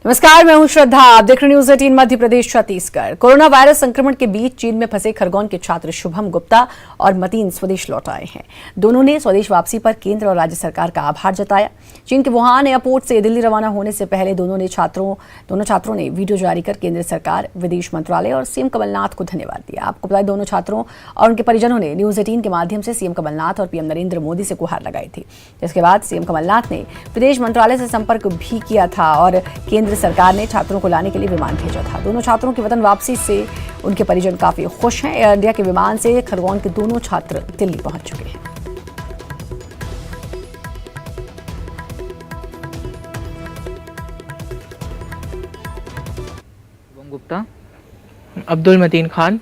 नमस्कार, मैं हूं श्रद्धा। आप देख रहे news 18 Madhya Pradesh Chhattisgarh. Corona virus संक्रमण के बीच चीन में फंसे खरगोन के छात्र शुभम गुप्ता और मतीन स्वदेश लौट आए हैं। दोनों ने स्वदेश वापसी पर केंद्र और राज्य सरकार का आभार जताया। चीन के वुहान एयरपोर्ट से दिल्ली रवाना होने से पहले दोनों छात्रों ने वीडियो जारी कर केंद्र सरकार, विदेश मंत्रालय और सीएम कमलनाथ को धन्यवाद दिया। आपको बताया, दोनों छात्रों और उनके परिजनों ने न्यूज 18 के माध्यम से सीएम कमलनाथ और पीएम नरेंद्र मोदी से गुहार लगाई थी, जिसके बाद सीएम कमलनाथ ने विदेश मंत्रालय से संपर्क भी किया था और केंद्र सरकार ने छात्रों को लाने के लिए विमान भेजा था। दोनों छात्रों की वतन वापसी से उनके परिजन काफी खुश हैं। एयर इंडिया के विमान से खरगोन के दोनों छात्र दिल्ली पहुंच चुके हैं। गुप्ता, अब्दुल मतीन खान।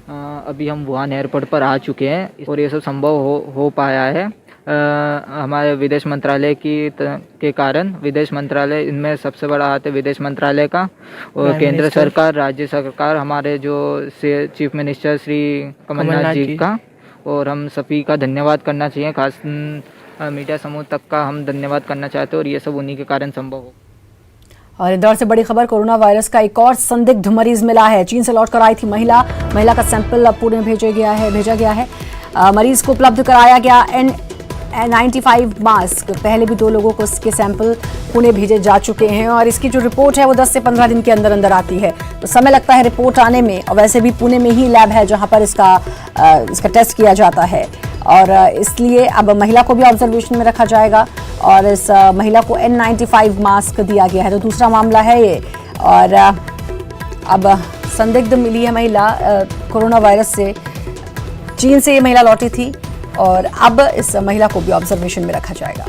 अभी हम वुहान एयरपोर्ट पर आ चुके हैं और ये सब संभव हो पाया है हमारे विदेश मंत्रालय के कारण। विदेश मंत्रालय, इनमें सबसे बड़ा हाथ है विदेश मंत्रालय का और केंद्र सरकार, राज्य सरकार, हमारे जो चीफ मिनिस्टर श्री कमलनाथ जी का, और हम सभी का धन्यवाद करना चाहिए। खास मीडिया समूह तक का हम धन्यवाद करना चाहते हैं और ये सब उन्हीं के कारण संभव हो। और इंदौर से बड़ी खबर, कोरोना वायरस का एक और संदिग्ध मरीज मिला है। चीन से लौटकर आई थी महिला का सैंपल अब पुणे भेजा गया है। मरीज को उपलब्ध कराया गया N95 मास्क। पहले भी 2 लोगों को इसके सैंपल पुणे भेजे जा चुके हैं और इसकी जो रिपोर्ट है वो 10 से 15 दिन के अंदर आती है, तो समय लगता है रिपोर्ट आने में। और वैसे भी पुणे में ही लैब है जहां पर इसका टेस्ट किया जाता है और इसलिए अब महिला को भी ऑब्जर्वेशन में रखा जाएगा और इस महिला को N95 मास्क दिया गया है। तो दूसरा मामला है ये। और अब संदिग्ध मिली है महिला कोरोना वायरस से। चीन से ये महिला लौटी थी और अब इस महिला को भी ऑब्जर्वेशन में रखा जाएगा।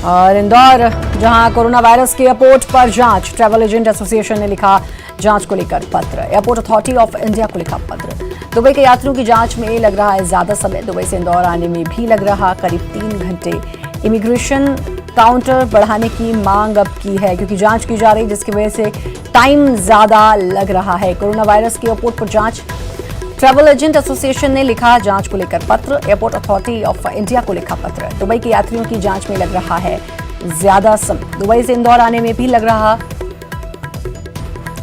और इंदौर, जहां कोरोना वायरस के एयरपोर्ट पर जांच, ट्रैवल एजेंट एसोसिएशन ने लिखा जांच को लेकर पत्र। एयरपोर्ट अथॉरिटी ऑफ इंडिया को लिखा पत्र। दुबई के यात्रियों की जांच में लग रहा है ज्यादा समय। दुबई से इंदौर आने में भी लग रहा करीब 3 घंटे। इमिग्रेशन काउंटर बढ़ाने की मांग अब की है क्योंकि जांच की जा रही, जिसकी वजह से टाइम ज्यादा लग रहा है। कोरोना वायरस के एयरपोर्ट पर जांच, ट्रैवल एजेंट एसोसिएशन ने लिखा जांच को लेकर पत्र। एयरपोर्ट अथॉरिटी ऑफ इंडिया को लिखा पत्र। दुबई के यात्रियों की जांच में लग रहा है ज्यादा समय। दुबई से इंदौर आने में भी लग रहा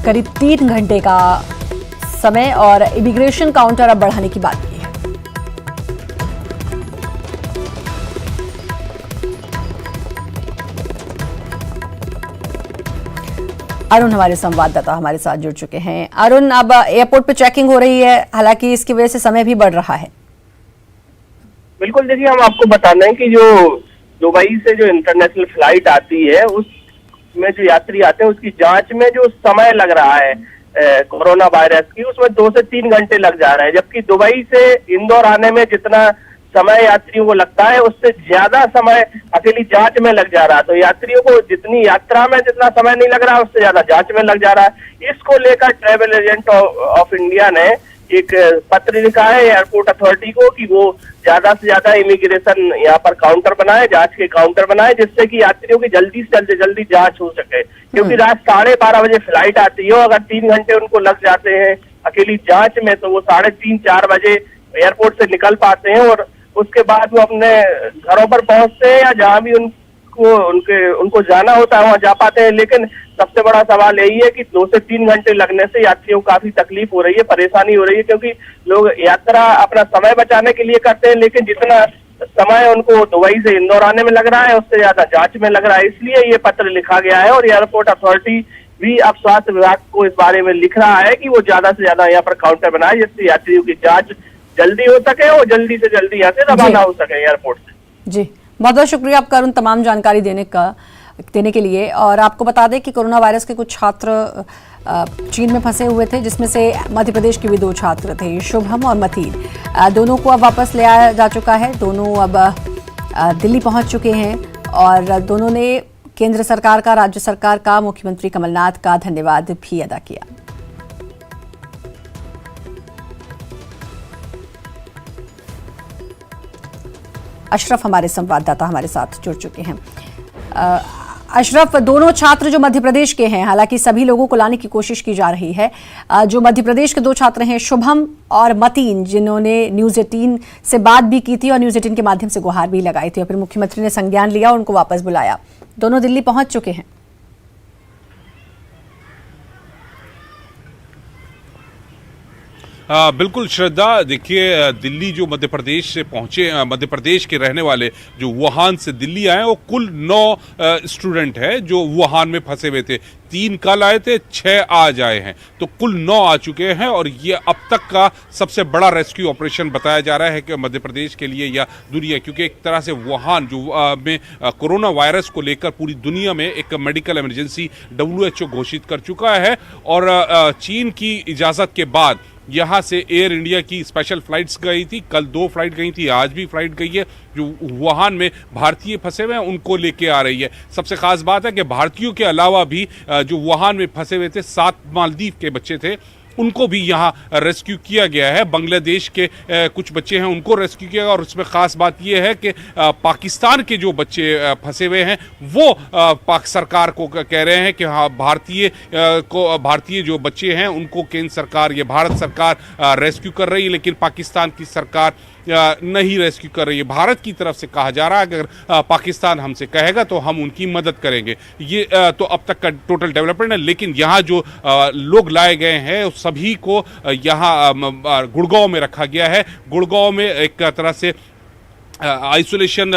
करीब 3 घंटे का समय और इमिग्रेशन काउंटर अब बढ़ाने की बात की है। अरुण हमारे संवाददाता हमारे साथ जुड़ चुके हैं। अरुण, अब एयरपोर्ट पे चेकिंग हो रही है, हालांकि इसकी वजह से समय भी बढ़ रहा है। बिल्कुल, देखिए, हम आपको बताना है कि जो दुबई से जो इंटरनेशनल फ्लाइट आती है उसमें जो यात्री आते हैं उसकी जांच में जो समय लग रहा है कोरोना वायरस की, उसमें 2 से 3 घंटे लग जा रहे हैं। जबकि दुबई से इंदौर आने में जितना समय यात्रियों को लगता है उससे ज्यादा समय अकेली जांच में लग जा रहा है। तो यात्रियों को जितनी यात्रा में जितना समय नहीं लग रहा उससे ज्यादा जांच में लग जा रहा है। इसको लेकर ट्रैवल एजेंट ऑफ इंडिया ने एक पत्र लिखा है एयरपोर्ट अथॉरिटी को कि वो ज्यादा से ज्यादा इमिग्रेशन यहाँ पर काउंटर बनाए, जांच के काउंटर बनाए, जिससे कि यात्रियों की जल्दी से जल्दी जांच हो सके। क्योंकि रात 12:30 बजे फ्लाइट आती है, अगर 3 घंटे उनको लग जाते हैं अकेली जांच में, तो वो 3:30-4 बजे एयरपोर्ट से निकल पाते हैं और उसके बाद वो अपने घरों पर पहुंचते हैं या जहाँ भी उनको जाना होता है वहां जा पाते हैं। लेकिन सबसे बड़ा सवाल यही है कि 2 से 3 घंटे लगने से यात्रियों को काफी तकलीफ हो रही है, परेशानी हो रही है, क्योंकि लोग यात्रा अपना समय बचाने के लिए करते हैं, लेकिन जितना समय उनको दुबई से इंदौर आने में लग रहा है उससे ज्यादा जांच में लग रहा है। इसलिए ये पत्र लिखा गया है और एयरपोर्ट अथॉरिटी भी अब स्वास्थ्य विभाग को इस बारे में लिख रहा है कि वो ज्यादा से ज्यादा यहाँ पर काउंटर बनाए, जिससे यात्रियों की जांच जल्दी हो सके और जल्दी से जल्दी यहाँ से रवाना हो सके एयरपोर्ट से। जी, बहुत बहुत शुक्रिया आपका अरुण, तमाम जानकारी देने के लिए। और आपको बता दें कि कोरोना वायरस के कुछ छात्र चीन में फंसे हुए थे, जिसमें से मध्य प्रदेश के भी 2 छात्र थे, शुभम और मतीन। दोनों को अब वापस ले आया जा चुका है। दोनों अब दिल्ली पहुंच चुके हैं और दोनों ने केंद्र सरकार का, राज्य सरकार का, मुख्यमंत्री कमलनाथ का धन्यवाद भी अदा किया। अशरफ हमारे संवाददाता हमारे साथ जुड़ चुके हैं। अशरफ, दोनों छात्र जो मध्य प्रदेश के हैं, हालांकि सभी लोगों को लाने की कोशिश की जा रही है। जो मध्य प्रदेश के दो छात्र हैं, शुभम और मतीन, जिन्होंने न्यूज़ 18 से बात भी की थी और न्यूज़ 18 के माध्यम से गुहार भी लगाई थी और फिर मुख्यमंत्री ने संज्ञान लिया और उनको वापस बुलाया। दोनों दिल्ली पहुंच चुके हैं। बिल्कुल श्रद्धा, देखिए दिल्ली जो मध्य प्रदेश से पहुंचे, मध्य प्रदेश के रहने वाले जो वुहान से दिल्ली आए, वो कुल 9 स्टूडेंट हैं जो वुहान में फंसे हुए थे। 3 कल आए थे, 6 आज आए हैं, तो कुल 9 आ चुके हैं और ये अब तक का सबसे बड़ा रेस्क्यू ऑपरेशन बताया जा रहा है कि मध्य प्रदेश के लिए या दुनिया, क्योंकि एक तरह से वुहान जो में कोरोना वायरस को लेकर पूरी दुनिया में एक मेडिकल इमरजेंसी WHO घोषित कर चुका है और चीन की इजाज़त के बाद यहाँ से एयर इंडिया की स्पेशल फ्लाइट्स गई थी। कल 2 फ्लाइट गई थी, आज भी फ्लाइट गई है। जो वुहान में भारतीय फंसे हुए हैं उनको लेके आ रही है। सबसे खास बात है कि भारतीयों के अलावा भी जो वुहान में फंसे हुए थे 7 मालदीव के बच्चे थे, उनको भी यहाँ रेस्क्यू किया गया है। बांग्लादेश के कुछ बच्चे हैं, उनको रेस्क्यू किया गया और उसमें ख़ास बात यह है कि पाकिस्तान के जो बच्चे फंसे हुए हैं वो पाक सरकार को कह रहे हैं कि हाँ, भारतीय जो बच्चे हैं उनको केंद्र सरकार, ये भारत सरकार रेस्क्यू कर रही है, लेकिन पाकिस्तान की सरकार नहीं रेस्क्यू कर रही है। भारत की तरफ से कहा जा रहा है अगर पाकिस्तान हमसे कहेगा तो हम उनकी मदद करेंगे। ये तो अब तक का टोटल डेवलपमेंट है, लेकिन यहाँ जो लोग लाए गए हैं सभी को यहाँ गुड़गांव में रखा गया है। गुड़गांव में एक तरह से आइसोलेशन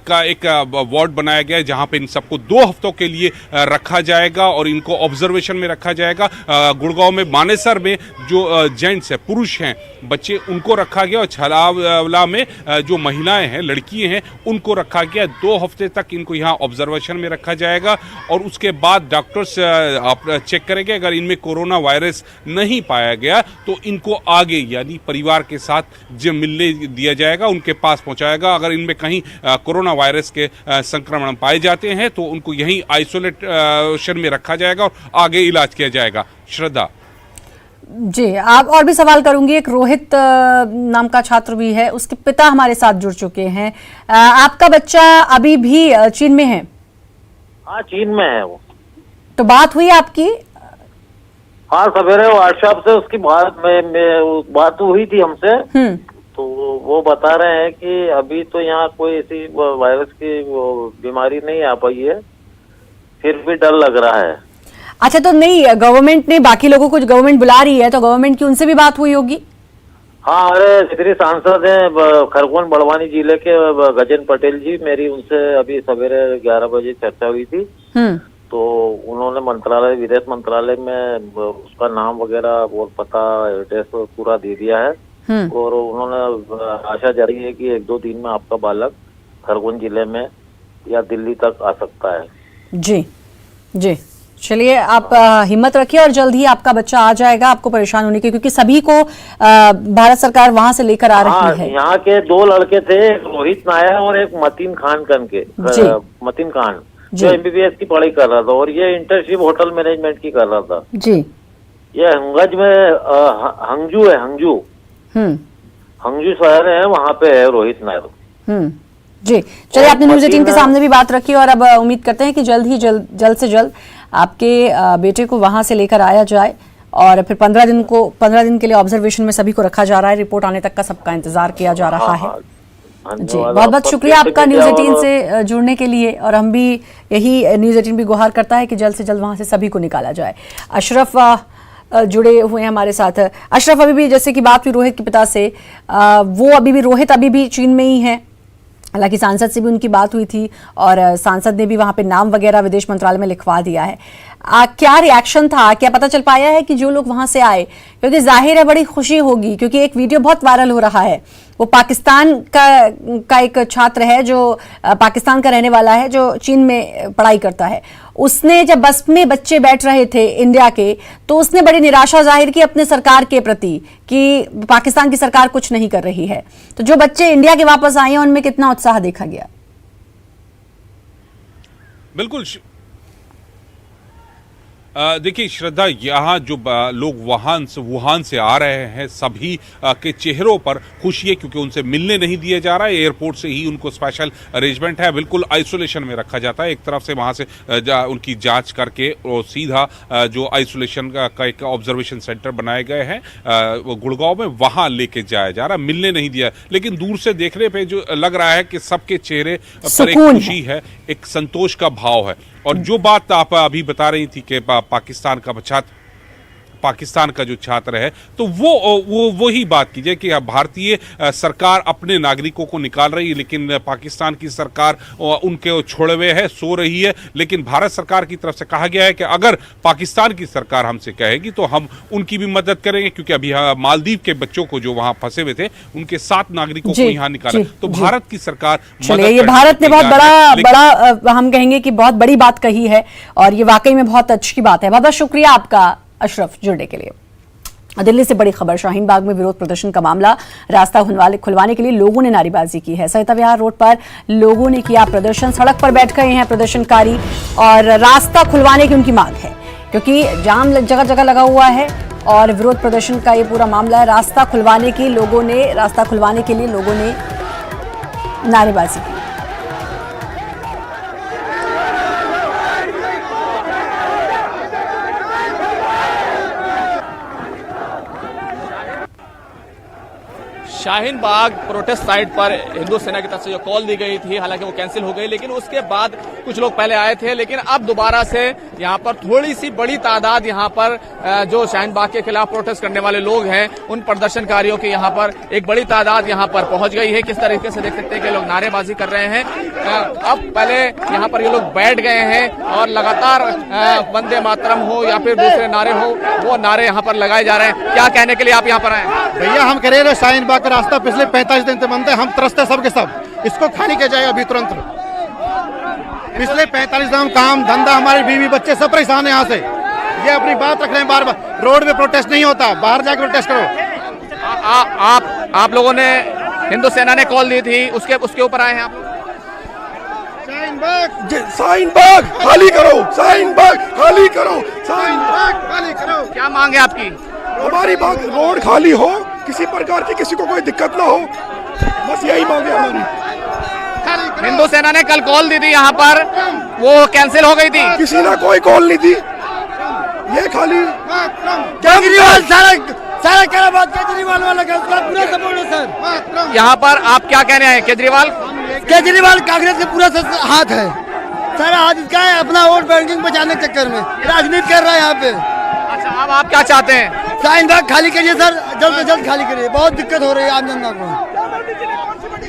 का एक वार्ड बनाया गया है जहां पे इन सबको 2 हफ्तों के लिए रखा जाएगा और इनको ऑब्जर्वेशन में रखा जाएगा। गुड़गांव में मानेसर में जो जेंट्स हैं, पुरुष हैं, बच्चे, उनको रखा गया और छलावला में जो महिलाएं हैं, लड़की हैं, उनको रखा गया। 2 हफ्ते तक इनको यहाँ ऑब्जर्वेशन में रखा जाएगा और उसके बाद डॉक्टर्स चेक करेंगे। अगर इनमें कोरोना वायरस नहीं पाया गया तो इनको आगे यानी परिवार के साथ जो मिलने दिया जाएगा, उनके पास पहुंचाएगा। अगर इनमें कहीं कोरोना वायरस के संक्रमण पाए जाते हैं तो उनको यहीं आइसोलेशन में रखा जाएगा और आगे इलाज किया जाएगा। श्रद्धा जी, आप और भी सवाल करूंगी। एक रोहित नाम का छात्र भी है, उसके पिता हमारे साथ जुड़ चुके हैं। आपका बच्चा अभी भी चीन में है? हाँ, चीन में है वो। तो बात हुई आपकी? हाँ, सवेरे व्हाट्सएप से उसकी बात हुई थी हमसे। तो वो बता रहे हैं कि अभी तो यहाँ कोई ऐसी वायरस की बीमारी नहीं आ पाई है, फिर भी डर लग रहा है। अच्छा, तो नहीं, गवर्नमेंट ने बाकी लोगों को, गवर्नमेंट बुला रही है तो गवर्नमेंट की उनसे भी बात हुई होगी? हाँ, अरे जितने सांसद हैं खरगोन बड़वानी जिले के गजेन पटेल जी, मेरी उनसे अभी सवेरे 11 बजे चर्चा हुई थी। तो उन्होंने मंत्रालय, विदेश मंत्रालय में उसका नाम वगैरह और पता, एड्रेस पूरा दे दिया है और उन्होंने आशा जारी है कि 1-2 दिन में आपका बालक खरगोन जिले में या दिल्ली तक आ सकता है। जी जी, चलिए, आप हिम्मत रखिए और जल्द ही आपका बच्चा आ जाएगा। आपको परेशान होने की, क्योंकि सभी को भारत सरकार वहां से लेकर आ रही है। यहाँ के 2 लड़के थे, एक रोहित नायर और एक मतीन खान करके, मतीन खान, जो MBBS की पढ़ाई कर रहा था और ये इंटर्नशिप होटल मैनेजमेंट की कर रहा था। जी, ये हंगज में हंगजू है, हंगजू शहर है, वहाँ पे है रोहित नायर। जी, चलिए, आपने न्यूज़ 18 के सामने भी बात रखी और अब उम्मीद करते हैं कि जल्द से जल्द आपके बेटे को वहां से लेकर आया जाए और फिर 15 दिन के लिए ऑब्जर्वेशन में सभी को रखा जा रहा है। रिपोर्ट आने तक का सबका इंतजार किया जा रहा है। जी, बहुत बहुत शुक्रिया आपका न्यूज़ 18 से जुड़ने के लिए, और हम भी यही न्यूज़ 18 भी गुहार करता है कि जल्द से जल्द वहां से सभी को निकाला जाए। अशरफ जुड़े हुए हैं हमारे साथ। अशरफ, अभी भी जैसे कि बात हुई रोहित के पिता से, रोहित अभी भी चीन में ही है। हालांकि सांसद से भी उनकी बात हुई थी और सांसद ने भी वहां पे नाम वगैरह विदेश मंत्रालय में लिखवा दिया है। क्या रिएक्शन था? क्या पता चल पाया है कि जो लोग वहां से आए, क्योंकि जाहिर है बड़ी खुशी होगी, क्योंकि एक वीडियो बहुत वायरल हो रहा है। वो पाकिस्तान का एक छात्र है जो पाकिस्तान का रहने वाला है, जो चीन में पढ़ाई करता है। उसने जब बस में बच्चे बैठ रहे थे इंडिया के, तो उसने बड़ी निराशा जाहिर की अपने सरकार के प्रति कि पाकिस्तान की सरकार कुछ नहीं कर रही है। तो जो बच्चे इंडिया के वापस आए हैं उनमें कितना उत्साह देखा गया? देखिए श्रद्धा, यहाँ जो लोग वुहान से आ रहे हैं सभी के चेहरों पर खुशी है, क्योंकि उनसे मिलने नहीं दिया जा रहा है। एयरपोर्ट से ही उनको स्पेशल अरेंजमेंट है, बिल्कुल आइसोलेशन में रखा जाता है। एक तरफ से वहाँ से उनकी जांच करके और सीधा जो आइसोलेशन का एक ऑब्जर्वेशन सेंटर बनाए गए हैं गुड़गांव में, वहाँ लेके जाया जा रहा है। मिलने नहीं दिया, लेकिन दूर से देखने पे जो लग रहा है कि सबके चेहरे पर एक खुशी है, एक संतोष का भाव है। और जो बात आप अभी बता रही थी कि पाकिस्तान का जो छात्र है, तो वो ही बात कीजिए कि भारतीय सरकार अपने नागरिकों को निकाल रही है, लेकिन पाकिस्तान की सरकार उनके छोड़े हुए है, सो रही है। लेकिन भारत सरकार की तरफ से कहा गया है कि अगर पाकिस्तान की सरकार हमसे कहेगी तो हम उनकी भी मदद करेंगे, क्योंकि अभी मालदीव के बच्चों को जो वहां फंसे हुए थे उनके 7 नागरिकों को यहाँ निकाला, तो भारत की सरकार ये भारत ने बहुत बड़ा हम कहेंगे कि बहुत बड़ी बात कही है, और ये वाकई में बहुत अच्छी बात है। बहुत बहुत शुक्रिया आपका अशरफ जुड़ने के लिए। दिल्ली से बड़ी खबर, शाहीन बाग में विरोध प्रदर्शन का मामला, रास्ता खुलवाने के लिए लोगों ने नारेबाजी की है। सरिता विहार रोड पर लोगों ने किया प्रदर्शन, सड़क पर बैठ गए हैं प्रदर्शनकारी और रास्ता खुलवाने की उनकी मांग है, क्योंकि जाम जगह जगह लगा हुआ है और विरोध प्रदर्शन का ये पूरा मामला है। रास्ता खुलवाने के लिए लोगों ने नारेबाजी की। शाहीन बाग प्रोटेस्ट साइट पर हिंदू सेना की तरफ से जो कॉल दी गई थी, हालांकि वो कैंसिल हो गई, लेकिन उसके बाद कुछ लोग पहले आए थे, लेकिन अब दोबारा से यहाँ पर थोड़ी सी बड़ी तादाद यहाँ पर जो शाहीन बाग के खिलाफ प्रोटेस्ट करने वाले लोग हैं, उन प्रदर्शनकारियों की यहाँ पर एक बड़ी तादाद यहाँ पर पहुंच गई है। किस तरीके से देख सकते हैं कि लोग नारेबाजी कर रहे हैं। अब पहले यहाँ पर ये लोग बैठ गए हैं और लगातार वंदे मातरम हो या फिर दूसरे नारे हो, वो नारे यहाँ पर लगाए जा रहे हैं। क्या कहने के लिए आप यहाँ पर आए? भैया हम कह रहे हैं शाहीन बाग का रास्ता पिछले 45 दिन से बंद है, हम तरसते सबके सब, इसको खाली किया जाए अभी तुरंत। पिछले 45 दिन काम धंधा, हमारे बीवी बच्चे सब परेशान है यहाँ से। ये अपनी बात रख रहे हैं बार बार, रोड पे प्रोटेस्ट नहीं होता, बाहर जाकर प्रोटेस्ट करो। आप लोगों ने, हिंदू सेना ने कॉल दी थी, उसके ऊपर आए हैं आप? शाहीन बाग खाली करो, शाहीन बाग खाली करो, शाहीन बाग खाली करो। क्या मांग है आपकी? हमारी बात, रोड खाली हो, किसी प्रकार की किसी को कोई दिक्कत ना हो, बस यही मांगे हमारी। हिंदू सेना ने कल कॉल दी थी यहाँ पर, वो कैंसिल हो गई थी। किसी ने कोई कॉल नहीं दी, ये खाली केजरीवाल सारा कराबाद केजरीवाल वाला पूरा सपोर्ट है सर। यहाँ पर आप क्या कहने आए? केजरीवाल कांग्रेस का पूरा हाथ है, सारा हाथ इसका है, अपना वोट बैंकिंग बचाने के चक्कर में राजनीति कर रहा है यहाँ पे। अच्छा, अब आप क्या चाहते हैं? शाहीन बाग खाली करिए सर, जल्द से जल्द खाली करिए, बहुत दिक्कत हो रही है आम जनता को।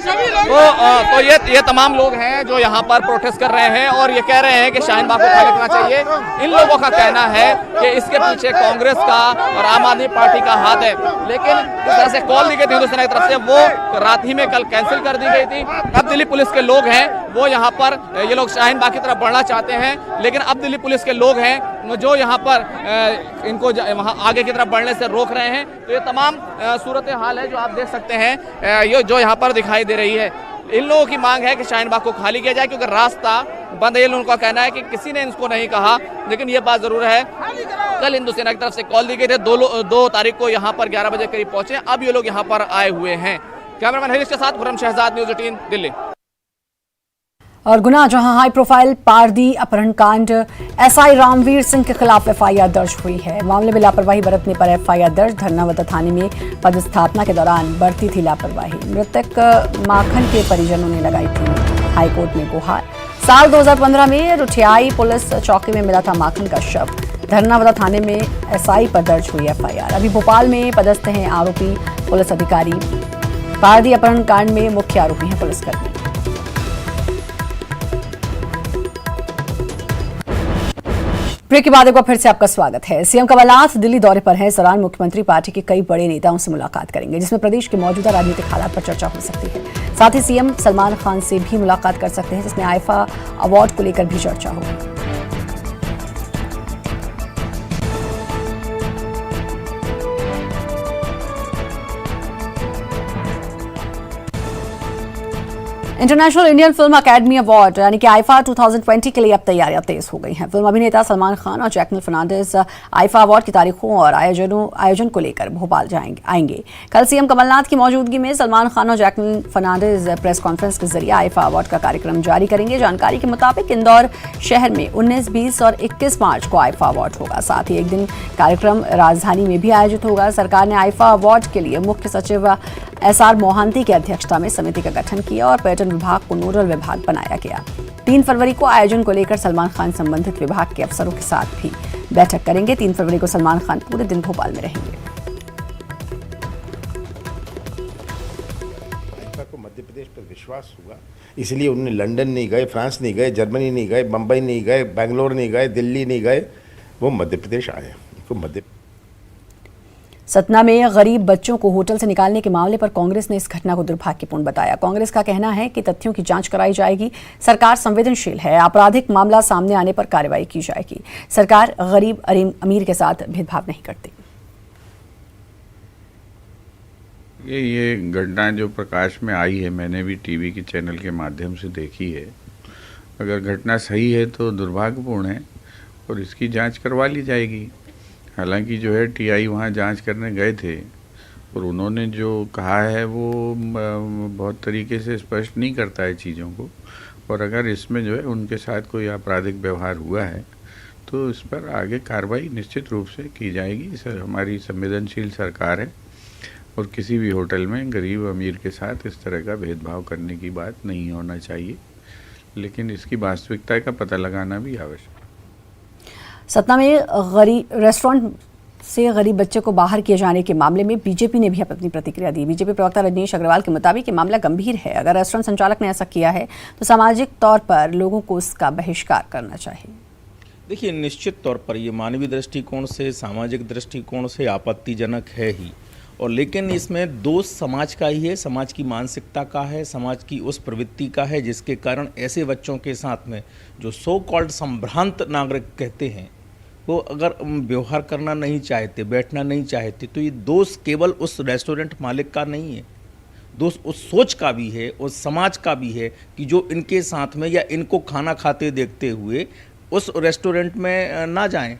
तो ये तमाम लोग हैं जो यहाँ पर प्रोटेस्ट कर रहे हैं और ये कह रहे हैं कि शाहीन बाग को खाली करना चाहिए। इन लोगों का कहना है कि इसके पीछे कांग्रेस का और आम आदमी पार्टी का हाथ है, लेकिन जिस तरह से कॉल दी गई थी हिंदू सेना की तरफ से, वो रात ही में कल कैंसिल कर दी गई थी। अब दिल्ली पुलिस के लोग हैं, वो यहाँ पर ये लोग शाहीन बाग की तरफ बढ़ना चाहते हैं, लेकिन अब दिल्ली पुलिस के लोग हैं जो यहाँ पर इनको वहाँ आगे की तरफ बढ़ने से रोक रहे हैं। तो ये तमाम सूरत हाल है जो आप देख सकते हैं, ये जो यहाँ पर दिखाई दे रही है। इन लोगों की मांग है कि शाहीन बाग को खाली किया जाए, क्योंकि रास्ता बंद है। इन लोगों का कहना है कि किसी ने इनको नहीं कहा, लेकिन ये बात जरूर है, कल हिंदू सेना की तरफ से कॉल दी गई थी, 2 तारीख को यहाँ पर 11 बजे करीब पहुंचे। अब ये लोग यहाँ पर आए हुए हैं। कैमरामैन हरीश के साथ खुर्रम शहजाद, न्यूज़ 18 दिल्ली। और गुना, जहां हाई प्रोफाइल पारदी अपहरण कांड, एसआई रामवीर सिंह के खिलाफ एफआईआर दर्ज हुई है। मामले में लापरवाही बरतने पर एफआईआर दर्ज। धरनावदा थाने में पदस्थापना के दौरान बरती थी लापरवाही। मृतक माखन के परिजनों ने लगाई थी हाईकोर्ट में गुहार। साल 2015 में रुठियाई पुलिस चौकी में मिला था माखन का शव। धरनावदा थाने में एसआई पर दर्ज हुई एफआईआर। अभी भोपाल में पदस्थ हैं आरोपी पुलिस अधिकारी। पारदी अपहरण कांड में मुख्य आरोपी हैं पुलिसकर्मी। ब्रेक के बाद एक बार फिर से आपका स्वागत है। सीएम कमलनाथ दिल्ली दौरे पर हैं। इस दौरान मुख्यमंत्री पार्टी के कई बड़े नेताओं से मुलाकात करेंगे, जिसमें प्रदेश के मौजूदा राजनीतिक हालात पर चर्चा हो सकती है। साथ ही सीएम सलमान खान से भी मुलाकात कर सकते हैं, जिसमें आईफा अवार्ड को लेकर भी चर्चा होगी। International Indian film academy award यानी कि आईफा 2020 के लिए अब तैयारियां तेज हो गई हैं। फिल्म अभिनेता सलमान खान और जैकलिन फर्नांडिस आईफा अवार्ड की तारीखों और आयोजन को लेकर भोपाल आएंगे। कल सीएम कमलनाथ की मौजूदगी में सलमान खान और जैकलिन फर्नांडिस प्रेस कॉन्फ्रेंस के जरिए आईफा अवार्ड का कार्यक्रम जारी करेंगे। जानकारी के मुताबिक इंदौर शहर में 19, 20 और 21 मार्च को आईफा अवार्ड होगा। साथ ही एक दिन कार्यक्रम राजधानी में भी आयोजित होगा। सरकार ने आईफा अवार्ड के लिए मुख्य सचिव SR मोहांती की अध्यक्षता में समिति का गठन किया और पर्यटन विभाग को नोडल विभाग बनाया गया। 3 फरवरी को आयोजन को लेकर सलमान खान संबंधित विभाग के अफसरों के साथ भी बैठक करेंगे। 3 फरवरी को सलमान खान पूरे दिन भोपाल में रहेंगे। को मध्य प्रदेश पर विश्वास हुआ, इसलिए उन्हें लंदन नहीं गए, फ्रांस नहीं गए, जर्मनी नहीं गए, बम्बई नहीं गए, बेंगलोर नहीं गए, दिल्ली नहीं गए, वो मध्य प्रदेश आए। सतना में गरीब बच्चों को होटल से निकालने के मामले पर कांग्रेस ने इस घटना को दुर्भाग्यपूर्ण बताया। कांग्रेस का कहना है कि तथ्यों की जांच कराई जाएगी। सरकार संवेदनशील है, आपराधिक मामला सामने आने पर कार्रवाई की जाएगी। सरकार गरीब अमीर के साथ भेदभाव नहीं करती। ये घटना जो प्रकाश में आई है, मैंने भी टीवी के चैनल के माध्यम से देखी है। अगर घटना सही है तो दुर्भाग्यपूर्ण है और इसकी जांच करवा ली जाएगी। हालांकि जो है टीआई वहाँ जांच करने गए थे और उन्होंने जो कहा है वो बहुत तरीके से स्पष्ट नहीं करता है चीज़ों को, और अगर इसमें जो है उनके साथ कोई आपराधिक व्यवहार हुआ है तो इस पर आगे कार्रवाई निश्चित रूप से की जाएगी। हमारी संवेदनशील सरकार है और किसी भी होटल में गरीब अमीर के साथ इस तरह का भेदभाव करने की बात नहीं होना चाहिए, लेकिन इसकी वास्तविकता का पता लगाना भी आवश्यक। सतना में रेस्टोरेंट से गरीब बच्चे को बाहर किए जाने के मामले में बीजेपी ने भी अपनी प्रतिक्रिया दी। बीजेपी प्रवक्ता रजनीश अग्रवाल के मुताबिक ये मामला गंभीर है। अगर रेस्टोरेंट संचालक ने ऐसा किया है तो सामाजिक तौर पर लोगों को उसका बहिष्कार करना चाहिए। देखिए, निश्चित तौर पर ये मानवीय दृष्टिकोण से, सामाजिक दृष्टिकोण से आपत्तिजनक है ही, और लेकिन इसमें दोष समाज का ही है, समाज की मानसिकता का है, समाज की उस प्रवृत्ति का है जिसके कारण ऐसे बच्चों के साथ में जो सो कॉल्ड संभ्रांत नागरिक कहते हैं वो अगर व्यवहार करना नहीं चाहते, बैठना नहीं चाहते, तो ये दोष केवल उस रेस्टोरेंट मालिक का नहीं है, दोष उस सोच का भी है, उस समाज का भी है कि जो इनके साथ में या इनको खाना खाते देखते हुए उस रेस्टोरेंट में ना जाएं।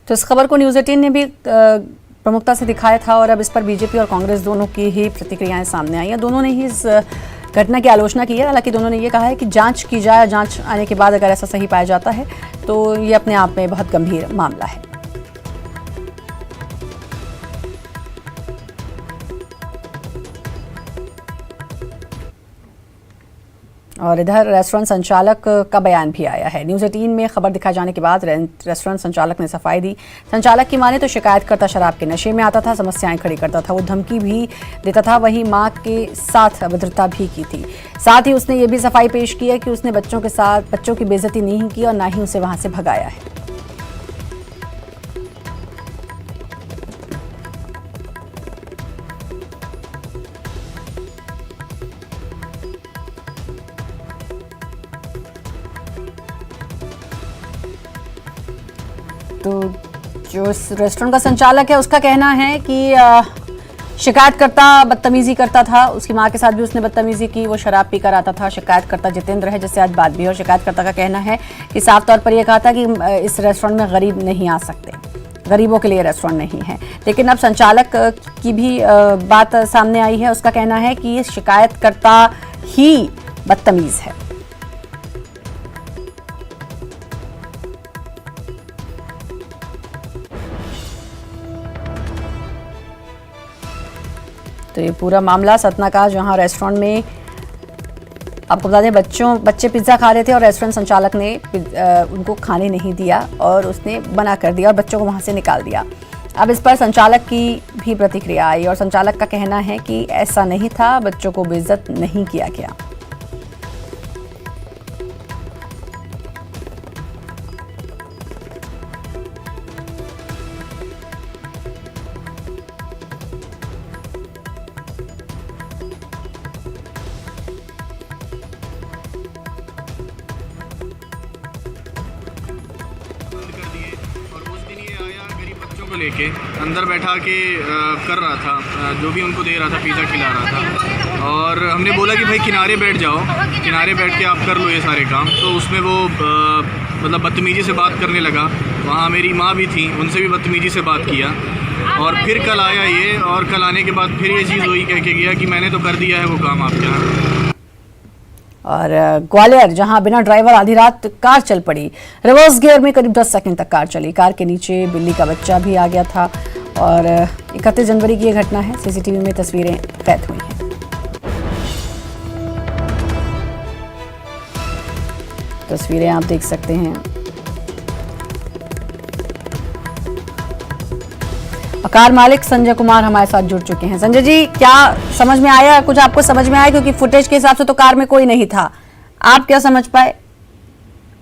तो इस खबर को न्यूज़ 18 ने भी प्रमुखता से दिखाया था और अब इस पर बीजेपी और कांग्रेस दोनों की ही प्रतिक्रियाएं सामने आई हैं। दोनों ने ही इस घटना की आलोचना की है। हालांकि दोनों ने ये कहा है कि जांच की जाए, जांच आने के बाद अगर ऐसा सही पाया जाता है तो ये अपने आप में बहुत गंभीर मामला है। और इधर रेस्टोरेंट संचालक का बयान भी आया है। न्यूज़ 18 में खबर दिखाए जाने के बाद रेस्टोरेंट संचालक ने सफाई दी। संचालक की माने तो शिकायतकर्ता शराब के नशे में आता था, समस्याएं खड़ी करता था, वो धमकी भी देता था, वहीं मां के साथ अभद्रता भी की थी। साथ ही उसने ये भी सफाई पेश की है कि उसने बच्चों की बेइज्जती नहीं की और ना ही उसे वहां से भगाया है। तो जो रेस्टोरेंट का संचालक है उसका कहना है कि शिकायतकर्ता बदतमीजी करता था, उसकी मां के साथ भी उसने बदतमीजी की, वो शराब पीकर आता था। शिकायतकर्ता जितेंद्र है जिससे आज बात भी, और शिकायतकर्ता का कहना है कि साफ तौर पर यह कहा था कि इस रेस्टोरेंट में गरीब नहीं आ सकते, गरीबों के लिए रेस्टोरेंट नहीं है। लेकिन अब संचालक की भी बात सामने आई है। उसका कहना है कि शिकायतकर्ता ही बदतमीज है। तो ये पूरा मामला सतना का, जहां रेस्टोरेंट में आपको बता दें बच्चे पिज्ज़ा खा रहे थे और रेस्टोरेंट संचालक ने उनको खाने नहीं दिया और उसने मना कर दिया और बच्चों को वहां से निकाल दिया। अब इस पर संचालक की भी प्रतिक्रिया आई और संचालक का कहना है कि ऐसा नहीं था, बच्चों को बेइज्जत नहीं किया गया। को लेके अंदर बैठा के कर रहा था, जो भी उनको दे रहा था, पिज़्ज़ा खिला रहा था और हमने बोला कि भाई किनारे बैठ जाओ, किनारे बैठ के आप कर लो ये सारे काम। तो उसमें वो मतलब बदतमीजी से बात करने लगा। वहाँ मेरी माँ भी थी, उनसे भी बदतमीजी से बात किया। और फिर कल आया ये, और कल आने के बाद फिर ये चीज़ वही कह के गया कि मैंने तो कर दिया है वो काम आपके यहाँ। और ग्वालियर, जहां बिना ड्राइवर आधी रात कार चल पड़ी। रिवर्स गियर में करीब 10 सेकंड तक कार चली। कार के नीचे बिल्ली का बच्चा भी आ गया था। और 31 जनवरी की यह घटना है। सीसीटीवी में तस्वीरें कैद हुई हैं। तस्वीरें आप देख सकते हैं। कार मालिक संजय कुमार हमारे साथ जुड़ चुके हैं। संजय जी, क्या समझ में आया? कुछ आपको समझ में आया? क्योंकि फुटेज के हिसाब से तो कार में कोई नहीं था। आप क्या समझ पाए?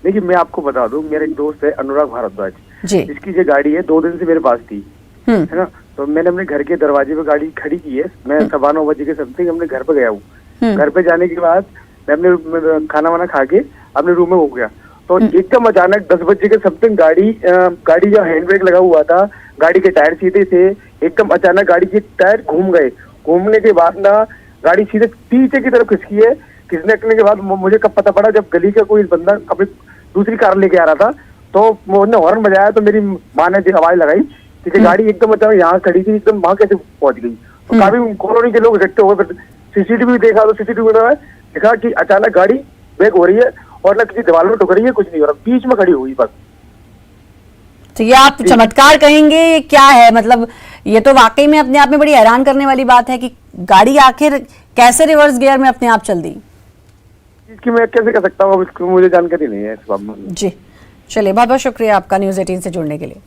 देखिए, मैं आपको बता दूं, मेरा एक दोस्त है अनुराग भारद्वाज जी, इसकी जो गाड़ी है 2 दिन से मेरे पास थी, है ना। तो मैंने अपने घर के दरवाजे पे गाड़ी खड़ी की है। मैं 9:15 बजे के समथिंग अपने घर पे गया हूँ। घर पे जाने के बाद मैं अपने खाना वाना खा के अपने रूम में हो गया। तो एकदम अचानक 10 बजे के समथिंग गाड़ी जो हैंड ब्रेक लगा हुआ था, गाड़ी के टायर सीधे थे, एकदम अचानक गाड़ी के टायर घूम गए। घूमने के बाद ना गाड़ी सीधे पीछे की तरफ खिसकी है। खिसकने के बाद मुझे कब पता पड़ा, जब गली का कोई बंदा अपनी दूसरी कार लेके आ रहा था, तो उसने हॉर्न बजाया। तो मेरी माँ ने आवाज लगाई कि गाड़ी एकदम अचानक यहाँ खड़ी थी, एकदम वहां कैसे पहुंच गई। तो काफी कॉलोनी के लोग इकट्ठे हुए। फिर सीसीटीवी देखा तो सीसीटीवी में देखा कि अचानक गाड़ी ब्रेक हो रही है और ना किसी दीवार में ठुक रही है, कुछ नहीं हो रहा, बीच में खड़ी हुई बस। तो ये आप चमत्कार कहेंगे, क्या है? मतलब ये तो वाकई में अपने आप में बड़ी हैरान करने वाली बात है कि गाड़ी आखिर कैसे रिवर्स गियर में अपने आप चल दी। इसकी मैं कैसे कर सकता हूँ, इसकी मुझे जानकारी नहीं है इस बात में। जी, चलिए, बहुत बहुत शुक्रिया आपका न्यूज़ 18 से जुड़ने के लिए।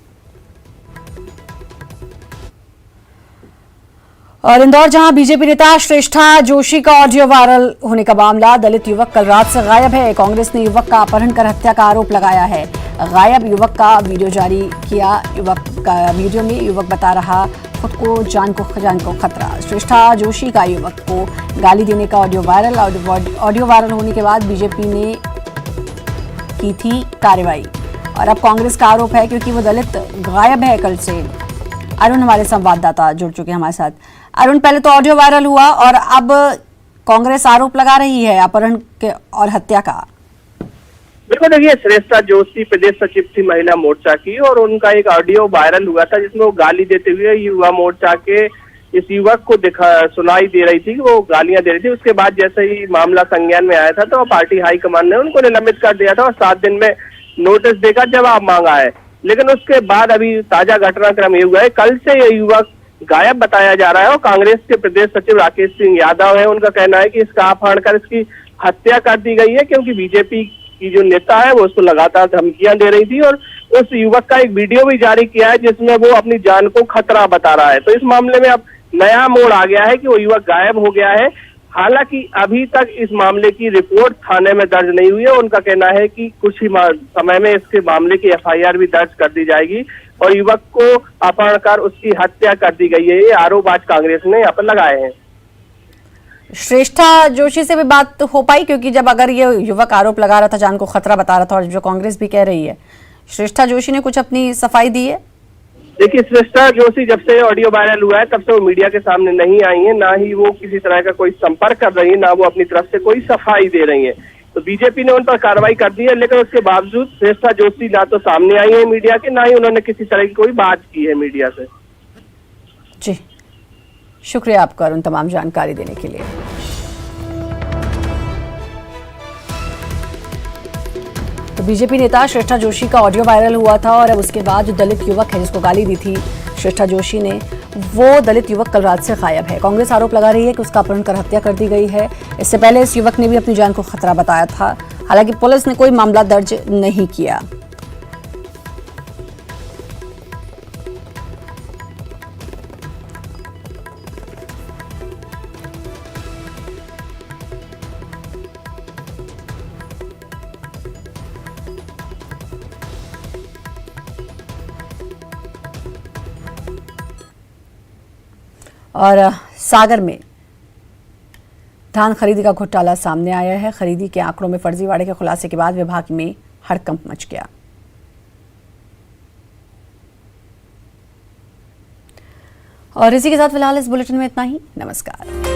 और इंदौर, जहां बीजेपी नेता श्रेष्ठा जोशी का ऑडियो वायरल होने का मामला। दलित युवक कल रात से गायब है। कांग्रेस ने युवक का अपहरण कर हत्या का आरोप लगाया है। गायब युवक का वीडियो जारी किया। युवक का वीडियो में युवक बता रहा खुद को जान को खतरा। श्रेष्ठा जोशी का युवक को गाली देने का ऑडियो वायरल होने के बाद बीजेपी ने की थी कार्रवाई। और अब कांग्रेस का आरोप है क्योंकि वो दलित गायब है कल से। अरुण हमारे संवाददाता जुड़ चुके हैं हमारे साथ। अरुण, पहले तो ऑडियो वायरल हुआ और अब कांग्रेस आरोप लगा रही है अपहरण के और हत्या का। बिल्कुल, देखिए, श्रेष्ठा जोशी प्रदेश सचिव थी महिला मोर्चा की, और उनका एक ऑडियो वायरल हुआ था जिसमें वो गाली देते हुए युवा मोर्चा के इस युवक को सुनाई दे रही थी कि वो गालियां दे रही थी। उसके बाद जैसे ही मामला संज्ञान में आया था तो पार्टी हाईकमान ने उनको निलंबित कर दिया था और 7 दिन में नोटिस देकर जवाब मांगा है। लेकिन उसके बाद अभी ताजा घटनाक्रम ये हुआ है, कल से ये युवक गायब बताया जा रहा है। और कांग्रेस के प्रदेश सचिव राकेश सिंह यादव है, उनका कहना है कि इसका अपहरण कर इसकी हत्या कर दी गई है, क्योंकि बीजेपी की जो नेता है वो उसको लगातार धमकियां दे रही थी। और उस युवक का एक वीडियो भी जारी किया है जिसमें वो अपनी जान को खतरा बता रहा है। तो इस मामले में अब नया मोड़ आ गया है कि वो युवक गायब हो गया है। हालांकि अभी तक इस मामले की रिपोर्ट थाने में दर्ज नहीं हुई है। उनका कहना है कि कुछ ही समय में इसके मामले की FIR भी दर्ज कर दी जाएगी और युवक को अपहरण कर उसकी हत्या कर दी गई है। ये आरोप आज कांग्रेस ने यहाँ पर लगाए हैं। श्रेष्ठा जोशी से भी बात हो पाई, क्योंकि जब अगर ये युवक आरोप लगा रहा था, जान को खतरा बता रहा था, और जो कांग्रेस भी कह रही है, श्रेष्ठा जोशी ने कुछ अपनी सफाई दी है? देखिए, श्रेष्ठा जोशी जब से ऑडियो वायरल हुआ है तब से वो मीडिया के सामने नहीं आई है, ना ही वो किसी तरह का कोई संपर्क कर रही है, ना वो अपनी तरफ से कोई सफाई दे रही है। तो बीजेपी ने उन पर कार्रवाई कर दी है, लेकिन उसके बावजूद श्रेष्ठा जोशी ना तो सामने आई है मीडिया के, ना ही उन्होंने किसी तरह की कोई बात की है मीडिया से। जी, शुक्रिया आपका उन तमाम जानकारी देने के लिए। तो बीजेपी नेता श्रेष्ठा जोशी का ऑडियो वायरल हुआ था और अब उसके बाद जो दलित युवक है जिसको गाली दी थी श्रेष्ठा जोशी ने, वो दलित युवक कल रात से गायब है। कांग्रेस आरोप लगा रही है कि उसका अपहरण कर हत्या कर दी गई है। इससे पहले इस युवक ने भी अपनी जान को खतरा बताया था। हालांकि पुलिस ने कोई मामला दर्ज नहीं किया। और सागर में धान खरीदी का घोटाला सामने आया है। खरीदी के आंकड़ों में फर्जीवाड़े के खुलासे के बाद विभाग में हड़कंप मच गया। और इसी के साथ फिलहाल इस बुलेटिन में इतना ही। नमस्कार।